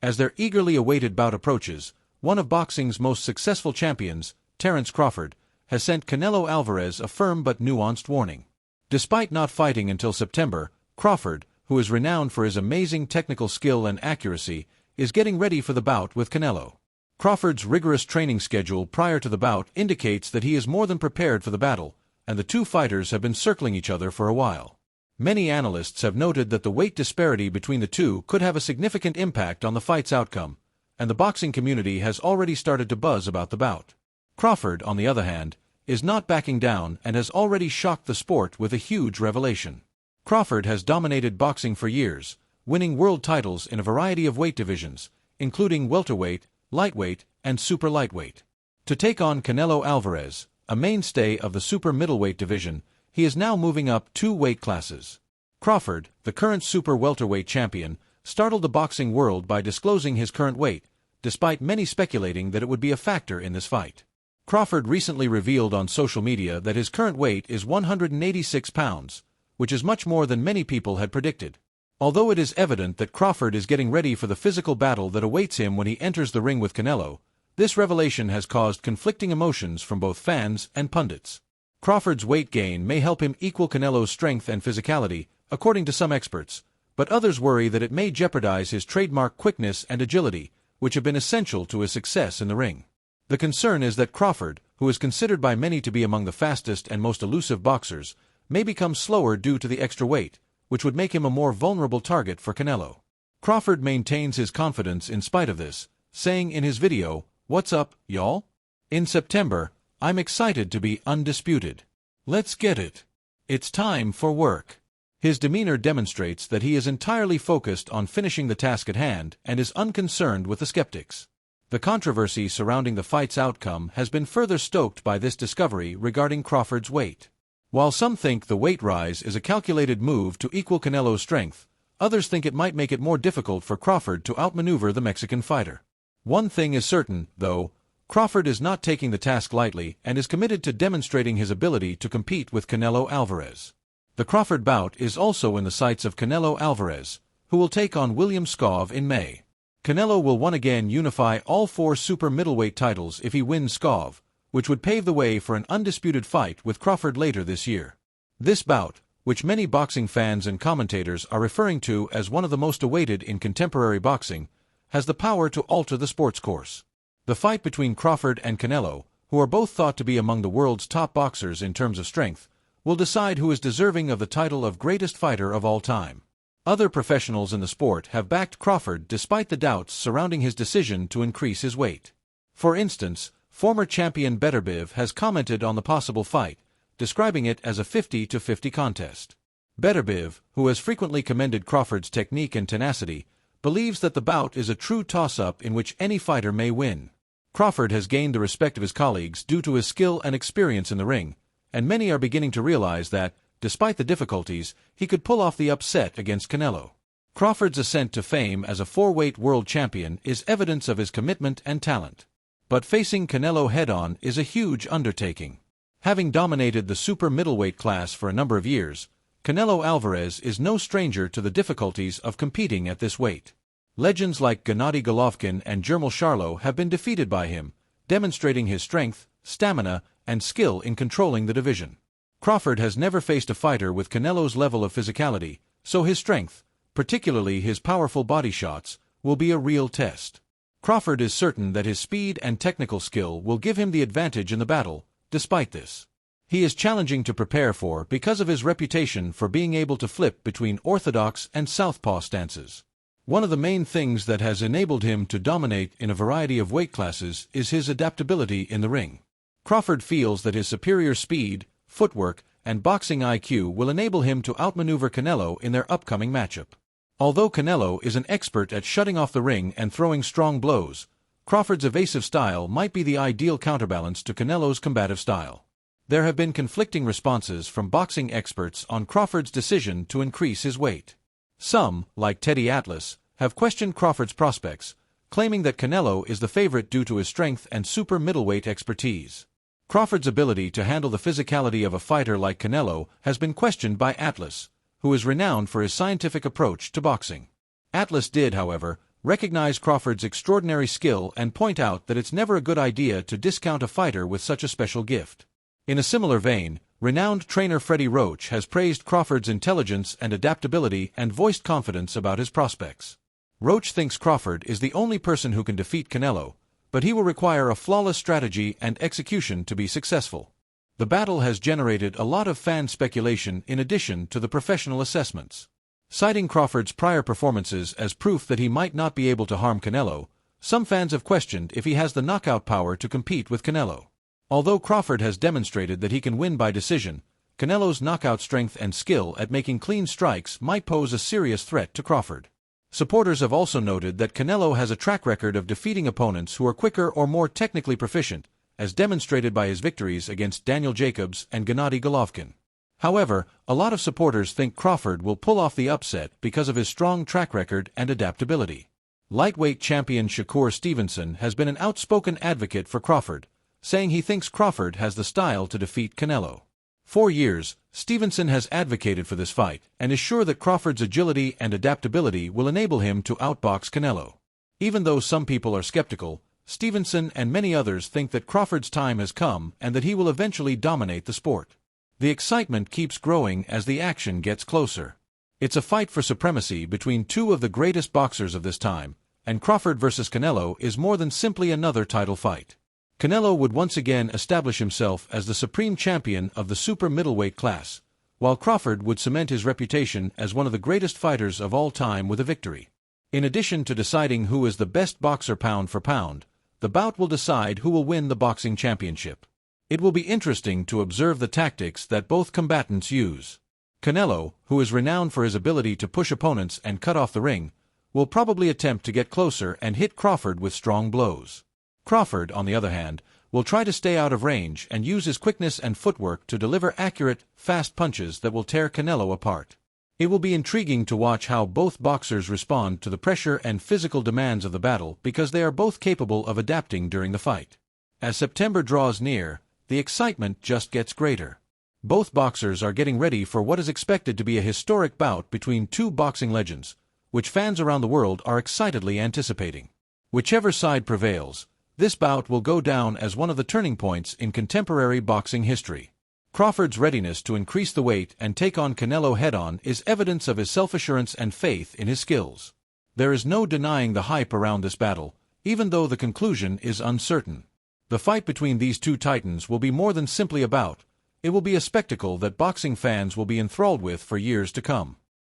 As their eagerly awaited bout approaches, one of boxing's most successful champions, Terence Crawford, has sent Canelo Alvarez a firm but nuanced warning. Despite not fighting until September, Crawford, who is renowned for his amazing technical skill and accuracy, is getting ready for the bout with Canelo. Crawford's rigorous training schedule prior to the bout indicates that he is more than prepared for the battle, and the two fighters have been circling each other for a while. Many analysts have noted that the weight disparity between the two could have a significant impact on the fight's outcome, and the boxing community has already started to buzz about the bout. Crawford, on the other hand, is not backing down and has already shocked the sport with a huge revelation. Crawford has dominated boxing for years, winning world titles in a variety of weight divisions, including welterweight, lightweight, and super lightweight. To take on Canelo Alvarez, a mainstay of the super middleweight division, he is now moving up 2 weight classes. Crawford, the current super welterweight champion, startled the boxing world by disclosing his current weight, despite many speculating that it would be a factor in this fight. Crawford recently revealed on social media that his current weight is 186 pounds, which is much more than many people had predicted. Although it is evident that Crawford is getting ready for the physical battle that awaits him when he enters the ring with Canelo, this revelation has caused conflicting emotions from both fans and pundits. Crawford's weight gain may help him equal Canelo's strength and physicality, according to some experts, but others worry that it may jeopardize his trademark quickness and agility, which have been essential to his success in the ring. The concern is that Crawford, who is considered by many to be among the fastest and most elusive boxers, may become slower due to the extra weight, which would make him a more vulnerable target for Canelo. Crawford maintains his confidence in spite of this, saying in his video, "What's up, y'all? In September, I'm excited to be undisputed. Let's get it. It's time for work." His demeanor demonstrates that he is entirely focused on finishing the task at hand and is unconcerned with the skeptics. The controversy surrounding the fight's outcome has been further stoked by this discovery regarding Crawford's weight. While some think the weight rise is a calculated move to equal Canelo's strength, others think it might make it more difficult for Crawford to outmaneuver the Mexican fighter. One thing is certain, though, Crawford is not taking the task lightly and is committed to demonstrating his ability to compete with Canelo Alvarez. The Crawford bout is also in the sights of Canelo Alvarez, who will take on William Skov in May. Canelo will once again unify all 4 super middleweight titles if he wins Skov, which would pave the way for an undisputed fight with Crawford later this year. This bout, which many boxing fans and commentators are referring to as one of the most awaited in contemporary boxing, has the power to alter the sports course. The fight between Crawford and Canelo, who are both thought to be among the world's top boxers in terms of strength, will decide who is deserving of the title of greatest fighter of all time. Other professionals in the sport have backed Crawford despite the doubts surrounding his decision to increase his weight. For instance, former champion Beterbiev has commented on the possible fight, describing it as a 50-50 contest. Beterbiev, who has frequently commended Crawford's technique and tenacity, believes that the bout is a true toss-up in which any fighter may win. Crawford has gained the respect of his colleagues due to his skill and experience in the ring, and many are beginning to realize that, despite the difficulties, he could pull off the upset against Canelo. Crawford's ascent to fame as a 4-weight world champion is evidence of his commitment and talent. But facing Canelo head-on is a huge undertaking. Having dominated the super middleweight class for a number of years, Canelo Alvarez is no stranger to the difficulties of competing at this weight. Legends like Gennady Golovkin and Jermall Charlo have been defeated by him, demonstrating his strength, stamina, and skill in controlling the division. Crawford has never faced a fighter with Canelo's level of physicality, so his strength, particularly his powerful body shots, will be a real test. Crawford is certain that his speed and technical skill will give him the advantage in the battle. Despite this, he is challenging to prepare for because of his reputation for being able to flip between orthodox and southpaw stances. One of the main things that has enabled him to dominate in a variety of weight classes is his adaptability in the ring. Crawford feels that his superior speed, footwork, and boxing IQ will enable him to outmaneuver Canelo in their upcoming matchup. Although Canelo is an expert at shutting off the ring and throwing strong blows, Crawford's evasive style might be the ideal counterbalance to Canelo's combative style. There have been conflicting responses from boxing experts on Crawford's decision to increase his weight. Some, like Teddy Atlas, have questioned Crawford's prospects, claiming that Canelo is the favorite due to his strength and super middleweight expertise. Crawford's ability to handle the physicality of a fighter like Canelo has been questioned by Atlas, who is renowned for his scientific approach to boxing. Atlas did, however, recognize Crawford's extraordinary skill and point out that it's never a good idea to discount a fighter with such a special gift. In a similar vein, renowned trainer Freddie Roach has praised Crawford's intelligence and adaptability and voiced confidence about his prospects. Roach thinks Crawford is the only person who can defeat Canelo, but he will require a flawless strategy and execution to be successful. The battle has generated a lot of fan speculation in addition to the professional assessments. Citing Crawford's prior performances as proof that he might not be able to harm Canelo, some fans have questioned if he has the knockout power to compete with Canelo. Although Crawford has demonstrated that he can win by decision, Canelo's knockout strength and skill at making clean strikes might pose a serious threat to Crawford. Supporters have also noted that Canelo has a track record of defeating opponents who are quicker or more technically proficient, as demonstrated by his victories against Daniel Jacobs and Gennady Golovkin. However, a lot of supporters think Crawford will pull off the upset because of his strong track record and adaptability. Lightweight champion Shakur Stevenson has been an outspoken advocate for Crawford, saying he thinks Crawford has the style to defeat Canelo. For years, Stevenson has advocated for this fight and is sure that Crawford's agility and adaptability will enable him to outbox Canelo. Even though some people are skeptical, Stevenson and many others think that Crawford's time has come and that he will eventually dominate the sport. The excitement keeps growing as the action gets closer. It's a fight for supremacy between two of the greatest boxers of this time, and Crawford versus Canelo is more than simply another title fight. Canelo would once again establish himself as the supreme champion of the super middleweight class, while Crawford would cement his reputation as one of the greatest fighters of all time with a victory. In addition to deciding who is the best boxer pound for pound, the bout will decide who will win the boxing championship. It will be interesting to observe the tactics that both combatants use. Canelo, who is renowned for his ability to push opponents and cut off the ring, will probably attempt to get closer and hit Crawford with strong blows. Crawford, on the other hand, will try to stay out of range and use his quickness and footwork to deliver accurate, fast punches that will tear Canelo apart. It will be intriguing to watch how both boxers respond to the pressure and physical demands of the battle because they are both capable of adapting during the fight. As September draws near, the excitement just gets greater. Both boxers are getting ready for what is expected to be a historic bout between two boxing legends, which fans around the world are excitedly anticipating. Whichever side prevails, this bout will go down as one of the turning points in contemporary boxing history. Crawford's readiness to increase the weight and take on Canelo head-on is evidence of his self-assurance and faith in his skills. There is no denying the hype around this battle, even though the conclusion is uncertain. The fight between these two titans will be more than simply a bout. It will be a spectacle that boxing fans will be enthralled with for years to come.